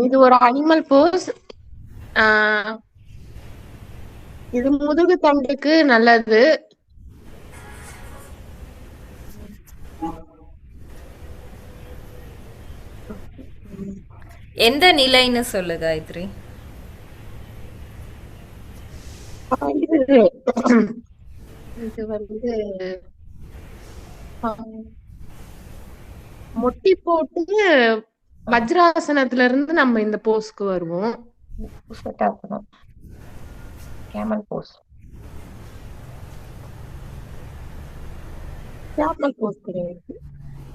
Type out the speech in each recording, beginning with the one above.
இது ஒரு அனிமல் போஸ். இது முதுகு தண்டுக்கு நல்லது. எந்த நிலைன்னு சொல்லு காயத்ரி. இது வந்து முட்டி போட்டு வஜ்ராசனத்துல இருந்து நம்ம இந்த போஸ்க்கு வருவோம். கேமல் போஸ். கேமல் போஸ் கிடையாது.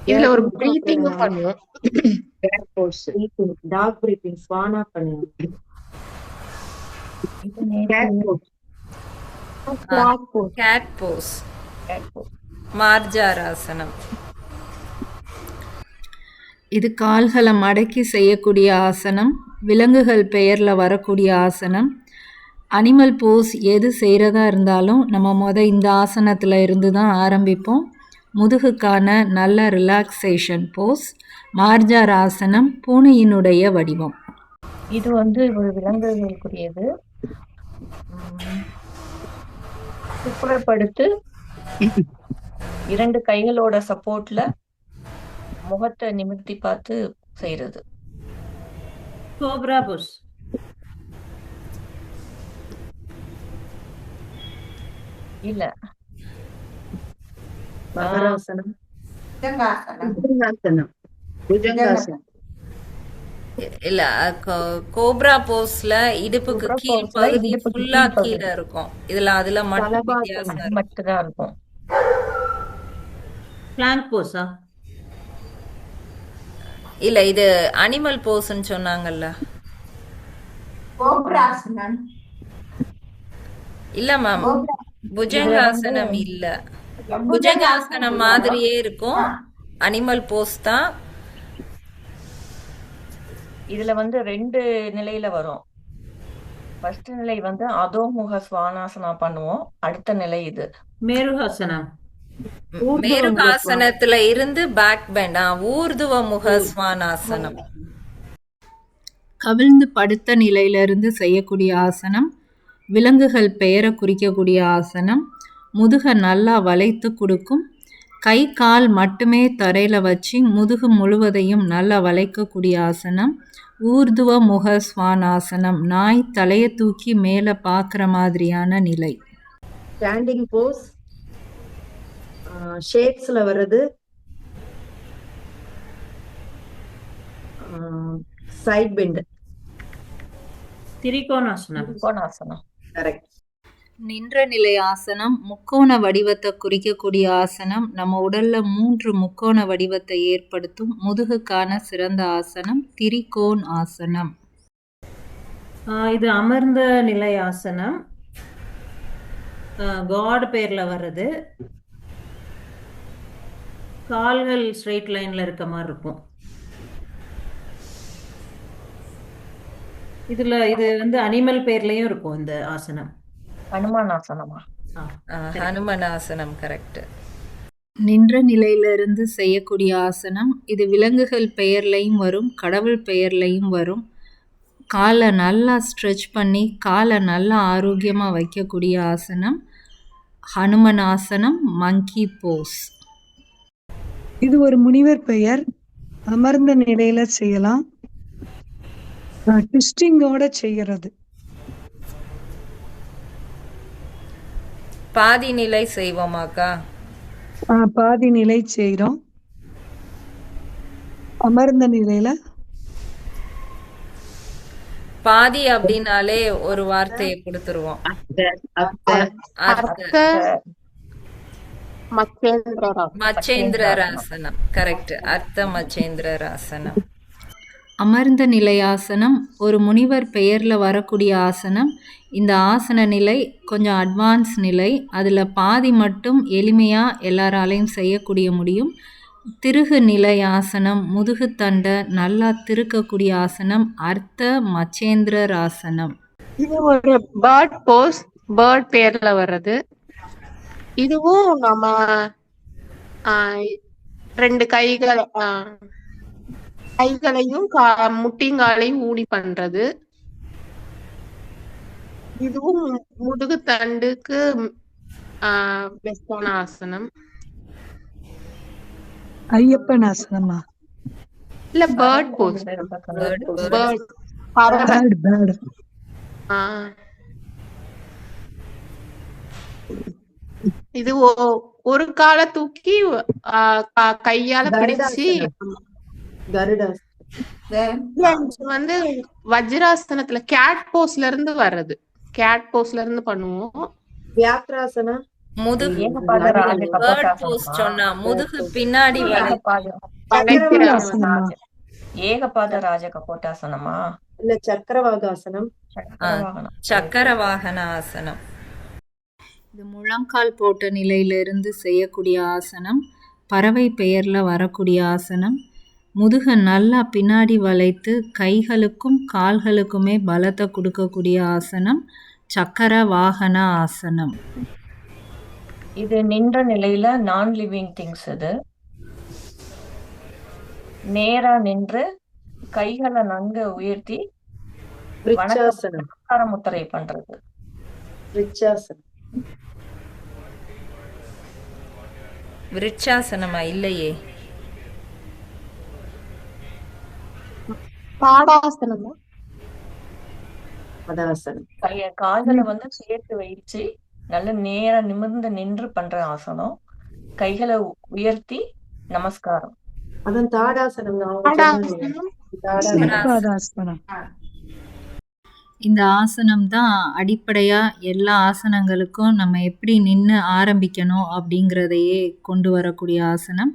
இதுல ஒரு பிரீத்திங் பண்ணுவோம். கேட் போஸ், டாக் பிரீத்திங், ஸ்வானா பண்ணுவோம். கேட் போஸ், மார்ஜாராசனம். இது கால்களை மடக்கி செய்யக்கூடிய ஆசனம். விலங்குகள் பெயர்ல வரக்கூடிய ஆசனம். அனிமல் போஸ் எது செய்கிறதா இருந்தாலும் நம்ம இந்த ஆசனத்தில் இருந்து தான் ஆரம்பிப்போம். முதுகுக்கான நல்ல ரிலாக்ஸேஷன் போஸ். மார்ஜாராசனம் பூனையினுடைய வடிவம். இது வந்து ஒரு விலங்குகளுக்குரியது. குப்புறப்படுத்து 2 கைகளோட சப்போர்ட்ல முகத்தை நிமிர்த்தி பார்த்து செய்யறது. கோப்ரா போஸ். இல்ல, மகராசனம், புஜங்காசனம். இல்ல, கோப்ரா போஸ்ல இடுப்புக்கு கீழ் பகுதி ஃபுல்லா கீழே இருக்கும். அதுல மட்டும் வித்தியாசம் மட்டும்தான் இருக்கும். பிளாங்க் போஸா? இல்ல, இது அனிமல் போஸ்ன்னு சொன்னாங்கல்ல. இல்ல மேம், புஜங்காசனம் இல்ல. புஜங்காசனம் மாதிரியே இருக்கும், அனிமல் போஸ் தான். இதுல வந்து 2 நிலையில வரும். ஃபர்ஸ்ட் நிலை வந்து அதோமுக ஸ்வானாசனா பண்ணுவோம். அடுத்த நிலை இது மேருஹாசனம். மேருகாசனத்துல இருந்து பேக் பெண்ட், ஊர்துவ முக ஸ்வானாசனம். கவிழ்ந்து படுத்த நிலையிலிருந்து செய்யக்கூடிய ஆசனம். விலங்குகள் பெயரை குறிக்கக்கூடிய ஆசனம். முதுகை நல்லா வளைத்து கொடுக்கும். கை கால் மட்டுமே தரையில் வச்சு முதுகு முழுவதையும் நல்லா வளைக்கக்கூடிய ஆசனம். ஊர்துவ முக ஸ்வானாசனம். நாய் தலையை தூக்கி மேலே பார்க்குற மாதிரியான நிலை. ஸ்டாண்டிங் போஸ், ஷேப்ஸ்ல வருது. சைட் பெண்ட், திரிகோணாசனம். கரெக்ட். நின்ற நிலை ஆசனம். முக்கோண வடிவத்தை குறிக்கக்கூடிய ஆசனம். நம்ம உடல்ல 3 முக்கோண வடிவத்தை ஏற்படுத்தும் முதுகுக்கான சிறந்த ஆசனம் திரிகோண் ஆசனம். இது அமர்ந்த நிலை ஆசனம். காட் பேர்ல வருது. கால்கள் ஸ்ட்ரெயிட் லைன்ல இருக்க மாதிரி இருக்கும். இது வந்து அனிமல் பேர்லயும் இருக்கும் இந்த ஆசனம். ஹனுமானாசனமா? ஹனுமனாசனம் கரெக்ட். நின்ற நிலையிலிருந்து செய்யக்கூடிய ஆசனம். இது விலங்குகள் பெயர்லையும் வரும், கடவுள் பெயர்லையும் வரும். காலை நல்லா ஸ்ட்ரெச் பண்ணி காலை நல்லா ஆரோக்கியமாக வைக்கக்கூடிய ஆசனம் ஹனுமனாசனம், மங்கி போஸ். இது ஒரு முனிவர் பெயர். அமர்ந்த நிலையில செய்யலாம். ட்விஸ்டிங்கோட செய்யறது. பாதி நிலை செய்வோமாக்கா? பாதி நிலை செய்யறோம். அமர்ந்த நிலையில பாதி அப்படின்னாலே ஒரு வார்த்தையை கொடுத்துருவோம். மச்சேந்திரராசனம் கரெக்ட். அர்த்த மச்சேந்திரராசனம். அமர்ந்த நிலை ஆசனம் ஒரு முனிவர் பெயர்ல வரக்கூடிய ஆசனம். இந்த ஆசன நிலை கொஞ்சம் அட்வான்ஸ் நிலை. அதில் பாதி மட்டும் எளிமையாக எல்லாராலையும் செய்யக்கூடிய முடியும். திருகு நிலை ஆசனம். முதுகு தண்டை நல்லா திருக்கக்கூடிய ஆசனம் அர்த்த மச்சேந்திரராசனம். இது ஒரு பேர்ட் போஸ், பேர்ட் பேர்ல வர்றது. இதுவும் நம்ம 2 கைகள் கைகளையும் முட்டிங்காலையும் ஊடி பண்றது. இதுவும் முதுகு தண்டுக்கு பெஸ்டான ஆசனம். ஐயப்பன் ஆசனமா? இல்ல பேர்ட் போஸ். பேர்ட் பறவை. பேர்டு. இது ஒரு காலை தூக்கி கையால பிடிச்சு வந்து வஜ்ராசனத்துல கேட் போஸ்ல இருந்து வர்றது. கேட் போஸ்ல இருந்து பண்ணுவோம். வியாக்ராசனா? முதுகு பின்னாடி ஏகபாத ராஜ கபோட்டாசனமா? இல்ல சக்கரவாகாசனம்? சக்கரவாகன ஆசனம். இது முழங்கால் போட்ட நிலையிலிருந்து செய்யக்கூடிய ஆசனம். பறவை பெயர்ல வரக்கூடிய ஆசனம். முதுக நல்லா பின்னாடி வளைத்து கைகளுக்கும் கால்களுக்குமே பலத்தை கொடுக்கக்கூடிய ஆசனம் சக்கர வாகன ஆசனம். இது நின்ற நிலையில நான் லிவிங் திங்ஸ். இது நேரா நின்று கைகளை நன்கு உயர்த்தி வணக்க முத்திரை பண்றது. விருட்சாசனமா? இல்லையே. பாடாசனமா? கால்களை வந்து சேர்த்து வச்சு நல்ல நேரா நிமிர்ந்து நின்று பண்ற ஆசனம். கைகளை உயர்த்தி நமஸ்காரம். அதான் தாடாசனம். இந்த ஆசனம் தான் அடிப்படையா எல்லா ஆசனங்களுக்கும் நம்ம எப்படி நின்று ஆரம்பிக்கணும் அப்படிங்கிறதையே கொண்டு வரக்கூடிய ஆசனம்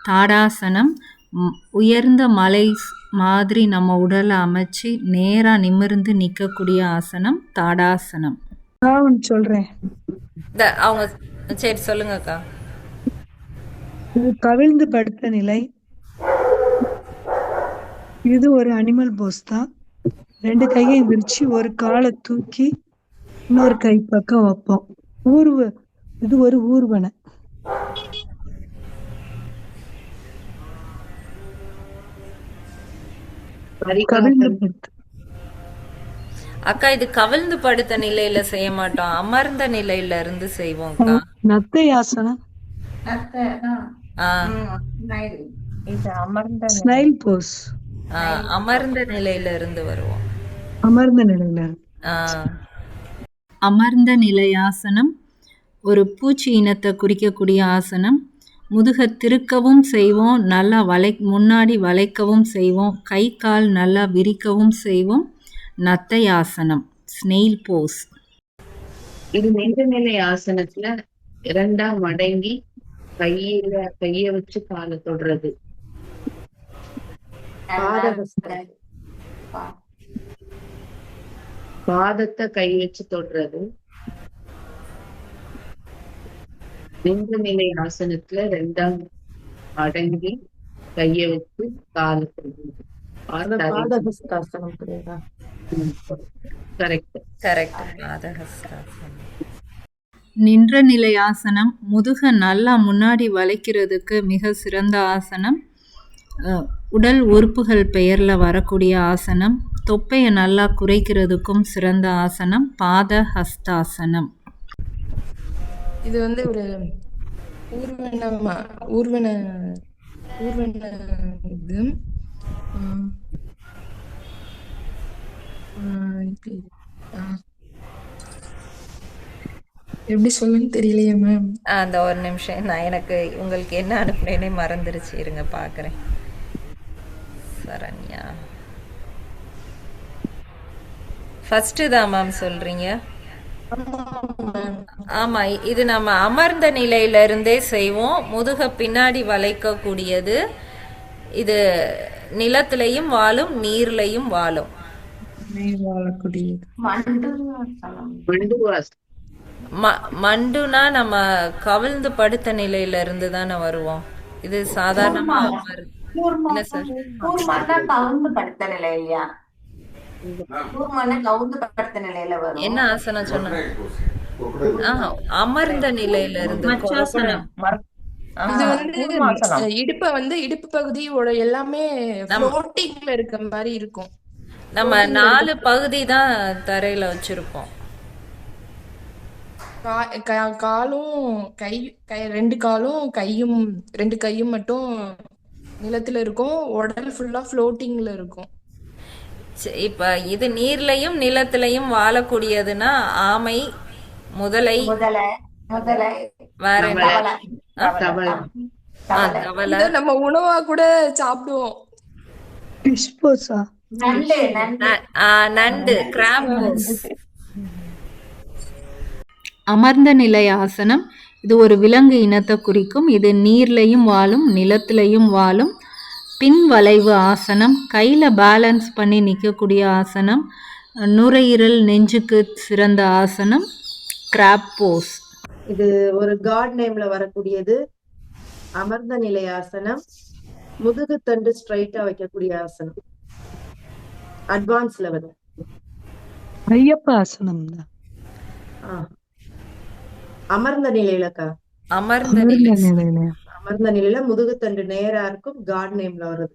தாடாசனம். உயர்ந்த மலை மாதிரி நம்ம உடலை அமைச்சு நேரா நிமிர்ந்து நிற்கக்கூடிய ஆசனம் தாடாசனம். சொல்றேன் அவங்க. சரி சொல்லுங்கக்கா. இது கவிழ்ந்து படுத்த நிலை. இது ஒரு அனிமல் போஸ் தான். 2 கையை விரிச்சு ஒரு காலை தூக்கி இன்னொரு கை பக்கம் வைப்போம். இது ஒரு ஊர்வன. அக்கா இது கவிழ்ந்து படுத்த நிலையில செய்ய மாட்டோம், அமர்ந்த நிலையில இருந்து செய்வோம். நத்தை ஆசனம். ஸ்னைல் போஸ். அமர்ந்த நிலையில இருந்து வருவோம். அமர்ந்த நிலையில. அமர்ந்த நிலையாசனம் ஒரு பூச்சி இனத்தை குறிக்கக்கூடிய ஆசனம். முதுக திருக்கவும் செய்வோம், நல்லா முன்னாடி வளைக்கவும் செய்வோம், கை கால் நல்லா விரிக்கவும் செய்வோம். நத்தை ஆசனம் ஸ்னெயில் போஸ். இது நிலை ஆசனத்துல 2ஆம் மடங்கி கைய வச்சு காலை தொடுறது. பாதத்தை கை வச்சு தொடுறது. நிலை ஆசனத்துல 2ஆம் மடங்கி கைய வச்சு காலை தொடுறது. நின்ற நிலை ஆசனம் முதுக நல்லா முன்னாடி வளைக்கிறதுக்கு மிக சிறந்த ஆசனம். உடல் உறுப்புகள் பெயர்ல வரக்கூடிய ஆசனம். தொப்பையை நல்லா குறைக்கிறதுக்கும் சிறந்த ஆசனம் பாத ஹஸ்தாசனம். இது வந்து ஒரு ஊர்வன இது எப்படி சொல்லுன்னு தெரியலையே மேம். அந்த ஒரு நிமிஷம், நான் எனக்கு உங்களுக்கு என்ன அனுப்புனேனே மறந்துருச்சு, இருங்க பாக்குறேன். சரண்யா ஃபர்ஸ்ட் தான் மேம் சொல்றீங்க. ஆமா, இது நம்ம அமர்ந்த நிலையில இருந்தே செய்வோம். முதுக பின்னாடி வளைக்க கூடியது. இது நிலத்திலையும் வாழும், நீர்லையும் வாழும். மண்டுனா நம்ம கவிழ்ந்து படுத்த நிலையில இருந்து தானே வருவோம். இது சாதாரணமா என்ன சார்? என்ன ஆசனம் சொன்ன? அமர்ந்த நிலையில இருந்து இது வந்து கூர்மாசனம். இடுப்பு பகுதியோட எல்லாமே ஃப்ளோட்டிங்ல இருக்க மாதிரி இருக்கும். நம்ம 4 பகுதி தான் தரையில வச்சிருப்போம். காலும் ரெண்டு காலும் ரெண்டு கையும் மட்டும் நிலத்துல இருக்கும். உடல் ஃபுல்லா ஃப்ளோட்டிங்ல இருக்கும். இப்ப இது நீர்லயும் நிலத்திலையும் வாழக்கூடியதுன்னா ஆமை, முதலை, வேற என்ன? தவளை. தவளை. இத நம்ம உணவா கூட சாப்பிடுவோம். ஃபிஷ் போஸா? நண்டு, கிராப். அமர்ந்த நிலை ஆசனம் இது ஒரு விலங்கு இனத்தை குறிக்கும். இது நீர்லையும் வாழும், நிலத்திலையும் வாழும். பின் வளைவு ஆசனம், கையில பேலன்ஸ் பண்ணி நிற்கக்கூடிய ஆசனம். நுரையீரல், நெஞ்சுக்கு சிறந்த ஆசனம். கிராப் போஸ். இது ஒரு காட் நேம்ல வரக்கூடியது. அமர்ந்த நிலை ஆசனம், முதுகு தண்டு ஸ்ட்ரைட்டா வைக்கக்கூடிய ஆசனம். Advance level. ஐயப்ப ஆசனம் தான். அமர்ந்த நிலையிலக்கா? அமர்ந்த அமர்ந்த நிலை. நிலையில. அமர்ந்த நிலையில முதுகு தண்டு நேரா இருக்கும். காட் நேம்ல வருது.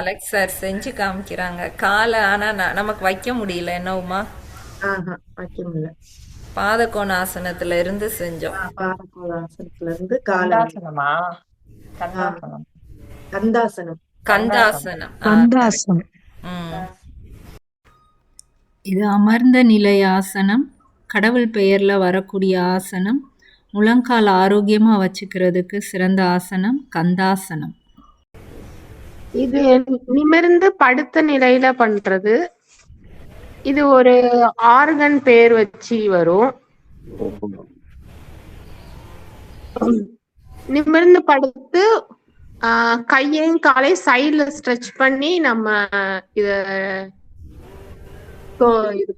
அலெக்ஸ் சார் செஞ்சு காமிக்கிறாங்க. காலை ஆனா நமக்கு வைக்க முடியல. என்னவுமா? வைக்க முடியல. பாதகோண ஆசனத்துல இருந்து செஞ்சோம். பாதகோணாசனத்துல இருந்து கால கந்தாசனமா? கந்தாசனம். கந்தாசனம். கந்தாசனம். கந்தாசனம். இது அமர்ந்த நிலை ஆசனம், கடவுள் பெயர்ல வரக்கூடிய ஆசனம். முழங்கால் ஆரோக்கியமா வச்சுக்கிறதுக்கு சிறந்த ஆசனம் கந்தாசனம். இது நிமிர்ந்து படுத்த நிலையில பண்றது. இது ஒரு ஆர்கன் பேர் வச்சு வரும். நிமிர்ந்து படுத்து கையையும் காலையும் சைட்ல ஸ்ட்ரெச் பண்ணி நம்ம இது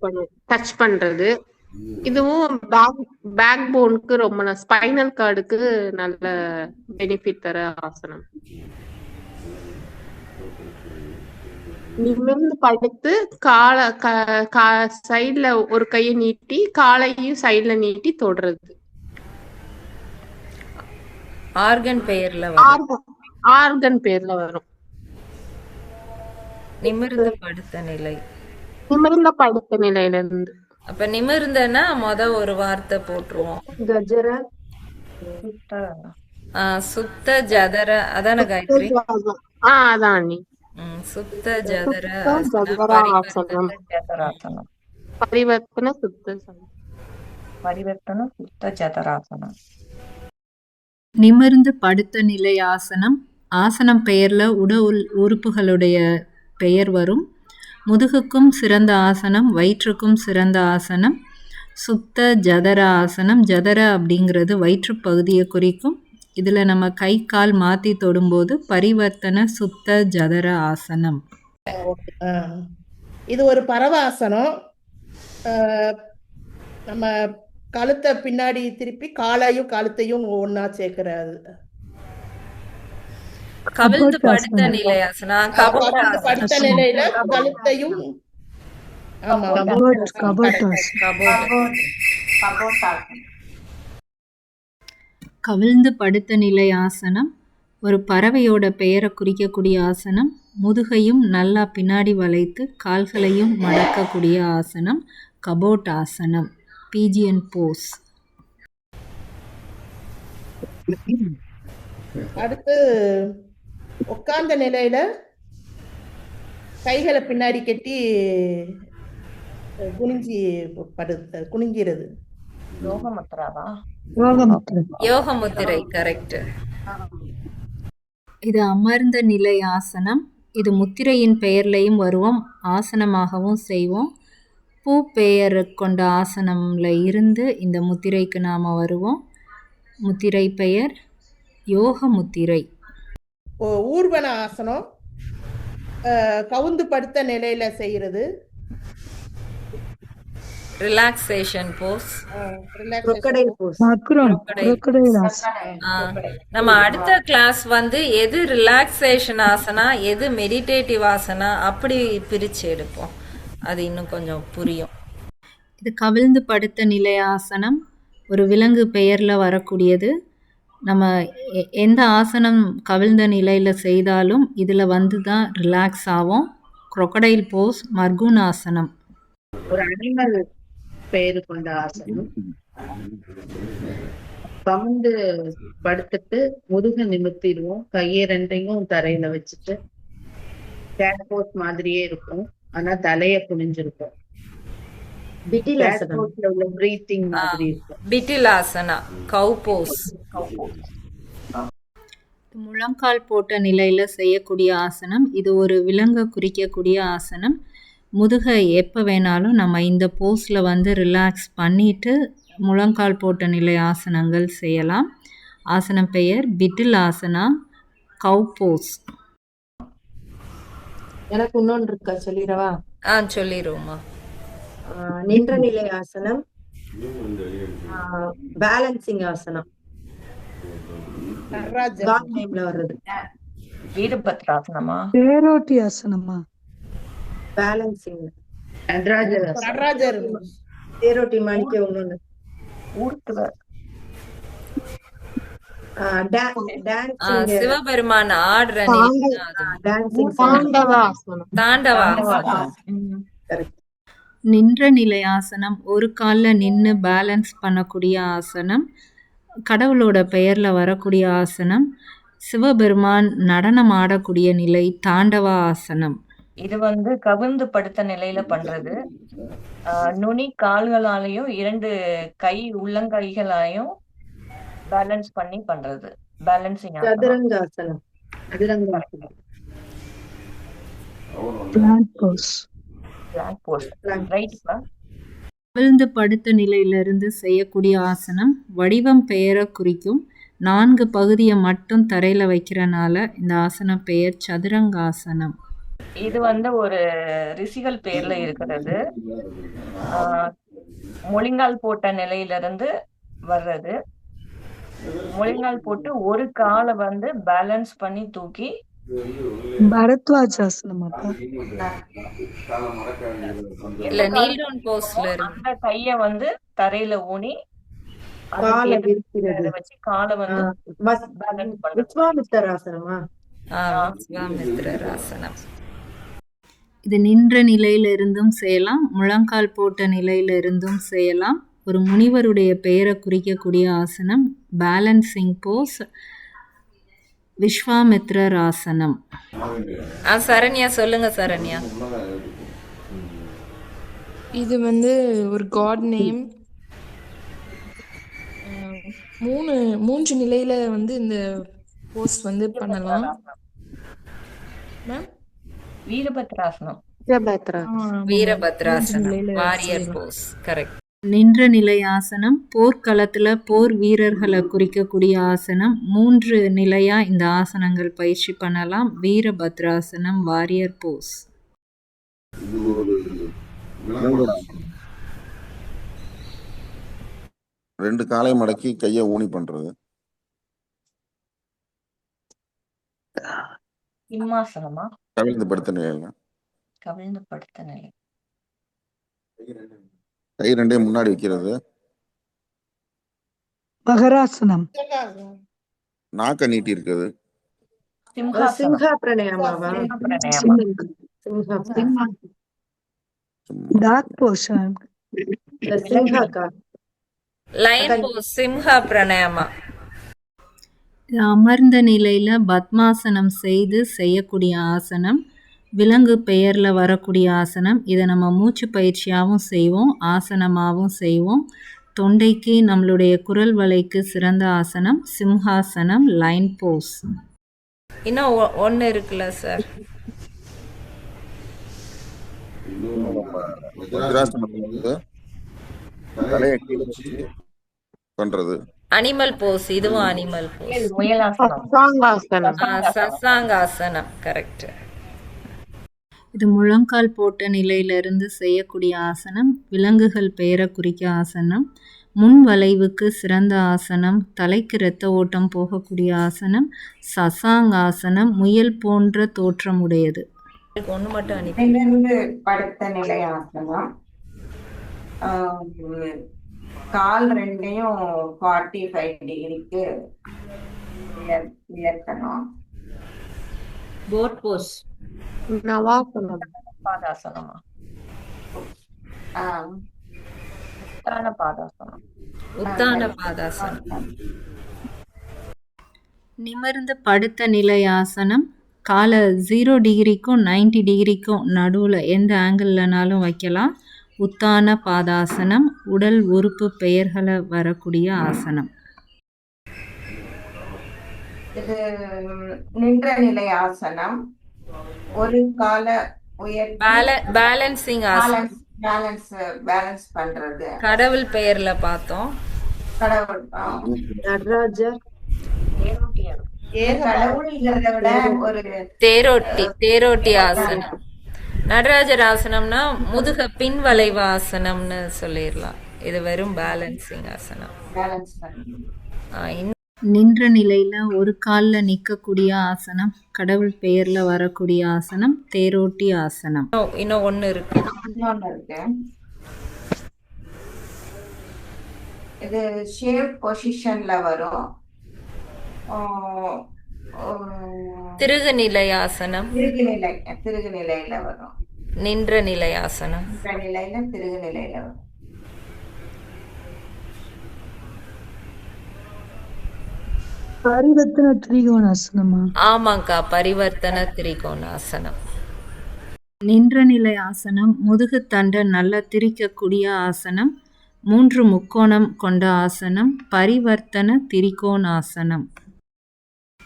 பண்ணும், டச் பண்றது. இதுவும் பேக் போனுக்கு ரொம்ப ஸ்பைனல் கார்டுக்கு நல்ல பெனிஃபிட் தர ஆசனம். நிமிர்ந்து படுத்து சைட்ல ஒரு கையை நீட்டி காலையும் சைட்ல நீட்டி தொடுறது. ஆர்கன் பெயர்ல வரும். நிமிர்ந்து படுத்த நிலை. நிமிர்ந்த படுத்த நிலையில இருந்து. அப்ப நிமிர்ந்தனா ஒரு வார்த்தை போட்டுருவோம். கஜர. சுத்த ஜதர. அதான காயத்ரி? அதான் நீ. சுத்த ஜதர ஆசனம். பரிவர்த்தன சுத்த ஜதராசனம். நிமிர்ந்து படுத்த நிலை ஆசனம். ஆசனம் பெயர்ல உறுப்புகளுடைய பெயர் வரும். முதுகுக்கும் சிறந்த ஆசனம், வயிற்றுக்கும் சிறந்த ஆசனம். சுத்த ஜதர ஆசனம். ஜதர அப்படிங்கிறது வயிற்று பகுதியை குறிக்கும். இதுல நம்ம கை கால் மாத்தி தொடும்போது பரிவர்த்தன சுத்த ஜதர ஆசனம். இது ஒரு பரவாசனம். நம்ம கழுத்தை பின்னாடி திருப்பி காலையும் கழுத்தையும் ஒன்னா சேர்க்கிறது. கவிழ்ந்து படுத்த நிலை ஆசனம். படுத்த நிலையில கழுத்தையும் கவிழ்ந்து படுத்த நிலை ஆசனம் ஒரு பறவையோட பெயரை குறிக்கக்கூடிய ஆசனம். முதுகையும் நல்லா பின்னாடி வளைத்து கால்களையும் மடக்கக்கூடிய ஆசனம் கபோட் ஆசனம். பீஜியன் போஸ். அடுத்து உட்கார்ந்த நிலையில கைகளை பின்னாடி கட்டி குனிஞ்சிறது. யோகமுத்ராவா? யோகமுத்திரை. கரெக்ட். இது அமர்ந்த நிலை ஆசனம். இது முத்திரையின் பெயர்லையும் வருவோம், ஆசனமாகவும் செய்வோம். பூ பெயர் கொண்ட ஆசனம்ல இருந்து இந்த முத்திரைக்கு நாம வருவோம். முத்திரை பெயர் யோக முத்திரை. ஊர்வன ஆசனம் கவுந்து படுத்த நிலையில செய்யறது. ரிலாக்ஸேஷன் போஸ். நம்ம அடுத்த கிளாஸ் எது ரிலாக்ஸேஷன் ஆசனா, எது மெடிடேட்டிவ் ஆசனா அப்படி பிரிச்சு எடுப்போம். அது இன்னும் கொஞ்சம் புரியும். இது கவிழ்ந்து படுத்த நிலை ஆசனம். ஒரு விலங்கு பெயரில் வரக்கூடியது. நம்ம எந்த ஆசனம் கவிழ்ந்த நிலையில் செய்தாலும் இதில் வந்து தான் ரிலாக்ஸ் ஆகும். crocodile போஸ், மர்குணாசனம். ஒரு அனிமல் பெயரு கொண்ட ஆசனம். கமுந்து படுத்துட்டு முதுக நிமித்திடுவோம், கையை ரெண்டையும் தரையில வச்சுட்டு கேட் போஸ் மாதிரியே இருக்கும், ஆனா தலைய குனிஞ்சிருக்கும். கேட் பிட்டிலாசனம். போஸ்ல உள்ள பிரீத்திங் மாதிரி இருக்கும். பிட்டிலாசனா, கவ் போஸ். முழங்கால் போட்ட நிலையில் செய்யக்கூடிய ஆசனம். இது ஒரு விலங்கை குறிக்கக்கூடிய ஆசனம். முதுகை எப்போ வேணாலும் நம்ம இந்த போஸில் வந்து ரிலாக்ஸ் பண்ணிட்டு முழங்கால் போட்ட நிலை ஆசனங்கள் செய்யலாம். ஆசனம் பெயர் பிட்டில் ஆசனா, கவ் போஸ். எனக்கு இன்னொன்று இருக்கா, சொல்லிடவா? சொல்லிடுவோம்மா. நின்ற நிலை ஆசனம், பேலன்சிங் ஆசனம், நடராஜர். காட் நேம்ல வர்றது. வீரபத்ராசனமா? தேரோட்டி ஆசனமா? பேலன்சிங். நடராஜர் நடராஜர். தேரோட்டி மாணிக்க ஒண்ணு. ஊர்த்துவர். டான்சிங். சிவபெருமான் ஆடுற டான்சிங். நின்ற நிலை ஆசனம். ஒரு காலில் நின்று பேலன்ஸ் பண்ணக்கூடிய ஆசனம். கடவுளோட பெயரில் வரக்கூடிய ஆசனம். சிவபெருமான் நடனம் ஆடக்கூடிய நிலை தாண்டவ ஆசனம். இது வந்து கவிழ்ந்து படுத்த நிலையில பண்றது. நுனி கால்களாலையும் 2 கை உள்ளங்கைகளாலையும் பேலன்ஸ் பண்ணி பண்றது. பேலன்சிங் ஆசனம். சதுரங்காசனம். சதுரங்காசனம். பிளாங்க் போஸ். பிளாங்க் போஸ். ரைட்ப்பா. கவிழ்ந்து படுத்த நிலையிலிருந்து செய்யக்கூடிய ஆசனம். வடிவம் பெயரை குறிக்கும். 4 பகுதியை மட்டும் தரையில் வைக்கிறனால இந்த ஆசனம் பெயர் சதுரங்காசனம். இது வந்து ஒரு ரிஷிகள் பேர்ல இருக்கிறது. முழங்கால் போட்ட நிலையிலிருந்து வர்றது. முழங்கால் போட்டு ஒரு காலை வந்து பேலன்ஸ் பண்ணி தூக்கி பரத்வாஜ் ஆசனமாப்பா? இல்ல, நீல் டவுன் போஸ்ல அந்த கைய வந்து தரையில ஊனி காலை விரிக்கிறது. வச்சு காலை வந்து பேலன்ஸ் பண்றது. விஸ்வாமித்தர் ஆசனமா? விஸ்வாமித்திரர் ஆசனம். இது நின்ற நிலையிலிருந்தும் செய்யலாம், முழங்கால் போட்ட நிலையிலிருந்தும் செய்யலாம். ஒரு முனிவருடைய பெயரை குறிக்கக்கூடிய ஆசனம். பேலன்சிங் போஸ், விஸ்வாமித்ரர் ஆசனம். சரண்யா சொல்லுங்க. சரண்யா, இது வந்து ஒரு காட் நேம். 3 நிலையில வந்து இந்த போஸ் வந்து பண்ணலாம். மேம், வீரபத்ராசனம். வீரபத்ராசனம், வாரியர் போஸ். கரெக்ட். நின்ற நிலை ஆசனம். போர்க்களத்தில் போர் வீரர்களை குறிக்கக்கூடிய ஆசனம். 3 நிலையா இந்த ஆசனங்கள் பயிற்சி பண்ணலாம். வீரபத்ராசனம், வாரியர் போஸ். 2 காலை மடக்கி கையை ஊனி பண்றது. சிம்மாசனமா? கவிழ்ந்து படுத்த நிலையில கவிழ்ந்து படுத்த நிலை. கை 2 முன்னாடி வைக்கிறது. மகராசனம். நாக்க நீட்டி இருக்குது. சிம்ஹா பிரணயமாவா? டாக் போஸ். சிம்ஹாக்கா? லைன் போஸ், சிம்ஹா பிரணயமா. அமர்ந்த நிலையில பத்மாசனம் செய்து செய்யக்கூடிய ஆசனம். விலங்கு பெயர்ல வரக்கூடிய ஆசனம். இதை நம்ம மூச்சு பயிற்சியாகவும் செய்வோம், ஆசனமாகவும் செய்வோம். தொண்டைக்கு, நம்மளுடைய குரல் வளைக்கு சிறந்த ஆசனம் சிம்ஹாசனம், லைன் போஸ். இன்னும் ஒன்று இருக்குல்ல சார், பண்றது அனிமல் போஸ். இதுவும் அனிமல் போஸ். சசாங்காசனம். கரெக்ட். இது முழங்கால் போட்ட நிலையிலிருந்து செய்யக்கூடிய ஆசனம். விலங்குகள் பெயரை குறிக்க ஆசனம். முன் வளைவுக்கு சிறந்த ஆசனம். தலைக்கு இரத்த ஓட்டம் போகக்கூடிய ஆசனம் சசாங்காசனம். முயல் போன்ற தோற்றம் உடையது. ஒன்று மட்டும் நிமிர்ந்து படுத்த நிலை ஆசனம். கால் ரெண்டையும் 45 டிகிரிக்கு உயர்த்தணும். போட் போஸ். நவாசனம். பாதாசனமா? உத்தான பாதாசனம். உத்தான பாதாசனம். நிமிர்ந்து படுத்த நிலை ஆசனம். காலை 0 டிகிரிக்கும் 90 டிகிரிக்கும் நடுவில் எந்த ஆங்கிள்லனாலும் வைக்கலாம். உத்தான பாதாசனம் உடல் உறுப்பு பெயர்களை வரக்கூடிய ஆசனம். இது நின்ற நிலை ஆசனம். ஒரு கால பேலன்சிங் ஆசனம். பேலன்ஸ் பண்றது. கடவுள் பெயர்ல பார்த்தோம். கடவுள் நடராஜர் கடவுள்ங்கிறத விட ஒரு தேரோட்டி ஆசனம். நடராஜர் ஆசனம்னா முதுக பின் வளைவு ஆசனம்னு சொல்லிடலாம். இது வெறும் பேலன்சிங் ஆசனம். பேலன்ஸ் பண்ணி நின்ற நிலையில ஒரு காலில் நிற்கக்கூடிய ஆசனம், கடவுள் பெயர்ல வரக்கூடிய ஆசனம் தேரோட்டி ஆசனம். இன்னும் ஒன்று இருக்கு. இது ஷேப் பொசிஷன்ல வரும். திருகு நிலை ஆசனம். திருகு நிலையில வரும். நின்ற நிலை ஆசனம். நிலையில திருகு நிலையில வரும். பரிவர்த்தன திரிகோணாசனமா? ஆமாங்கா, பரிவர்த்தன திரிகோணாசனம். நின்ற நிலை ஆசனம் முதுகு தண்டை நல்லா திரிக்கக்கூடிய ஆசனம். 3 முக்கோணம் கொண்ட ஆசனம் பரிவர்த்தன திரிகோணாசனம்.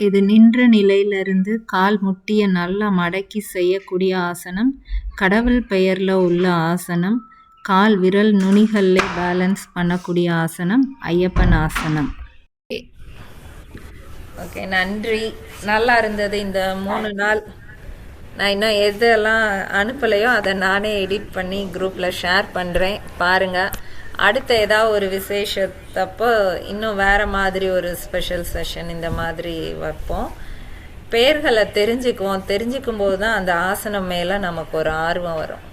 இது நின்ற நிலையிலிருந்து கால் முட்டியை நல்லா மடக்கி செய்யக்கூடிய ஆசனம். கடவுள் பெயர்ல உள்ள ஆசனம். கால் விரல் நுனிகளிலே பேலன்ஸ் பண்ணக்கூடிய ஆசனம் ஐயப்பன் ஆசனம். ஓகே, நன்றி. நல்லா இருந்தது இந்த 3 நாள். நான் இன்னும் எதெல்லாம் அனுப்பலையோ அதை நானே எடிட் பண்ணி குரூப்பில் ஷேர் பண்ணுறேன், பாருங்கள். அடுத்த ஏதாவது ஒரு விசேஷத்தப்போ இன்னும் வேறு மாதிரி ஒரு ஸ்பெஷல் செஷன் இந்த மாதிரி வைப்போம். பெயர்களை தெரிஞ்சுக்குவோம். தெரிஞ்சுக்கும் போது தான் அந்த ஆசனம் மேலே நமக்கு ஒரு ஆர்வம் வரும்.